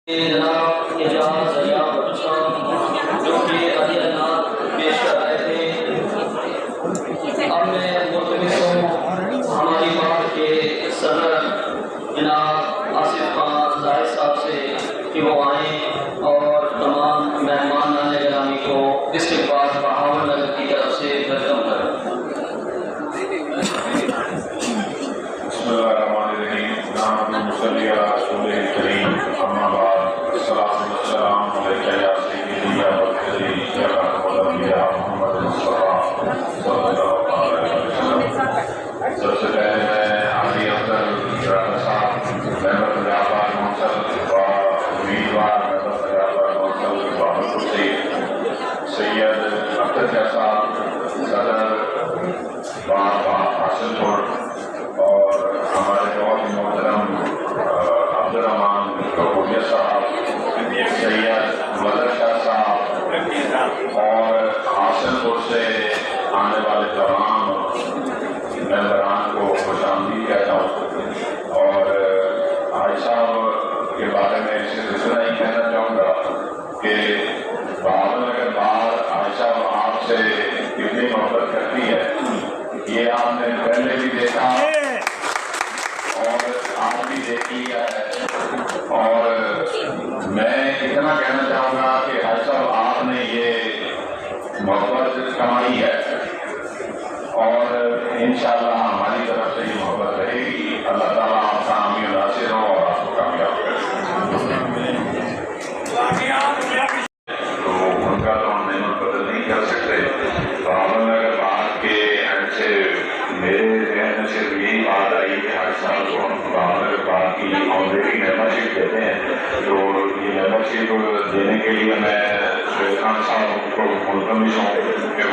جناب اعجاز ریاض صاحب جو کہ عدیانات پیش کر رہے تھے، اب میں ملتمس ہوں ہماری بات کے صدر جناب آصف خان زاہد صاحب سے کہ وہ آئیں اور تمام مہمان گرامی کو استقبال بہاول نگر کی طرف سے ویلکم کریں۔ بسم اللہ الرحمن الرحیم، نحمدہ صلی علی رسول کریم، اما بعد، الصلاۃ والسلام علیکہ یا سیدی یا وسیلتی یا خاتم الانبیاء محمد مصطفیٰ صلی اللہ علیہ وسلم۔ سب سے پہلے میں عالی افضل رانا صاحب محمد فیاض منصر و امیدوار محمد فیاض منصر بابر کرسی، سید اختر شاہ صاحب صدر بار حاصل پور، اور ہمارے بہت ہی محترم عبدالرحمان کپوریہ صاحب، سید مظہر شاہ صاحب، اور حاصل پور سے آنے والے تمام ممبران کو خوش آمدید کہتا ہوں۔ اور حاجی صاحب کے بارے میں صرف اتنا ہی کہنا چاہوں گا کہ بہاول نگر باہر حاجی صاحب آپ سے کتنی محبت کرتی ہے یہ آپ نے پہلے بھی دیکھا اور آج بھی دیکھ لیا ہے۔ اور میں اتنا کہنا چاہوں گا کہ حاجی صاحب آپ نے یہ محبت کمائی ہے اور انشاءاللہ ہماری طرف سے یہ محبت رہے گی۔ اللہ تعالیٰ آپ کا حامی و ناصر ہو اور آپ کو کامیاب کرے۔ تو ان کا تو ہم نعمت بدل نہیں کر سکتے۔ بہاول نگر باہر کے اینڈ سے میرے ذہن میں صرف یہی بات آئی کہ حاجی صاحب کو ہم بہاول نگر باہر کی آنریڈی ممبر شپ دیتے ہیں، تو یہ ممبر شپ دینے کے لیے میں سہیل خان صاحب کو ملتمس ہوں کہ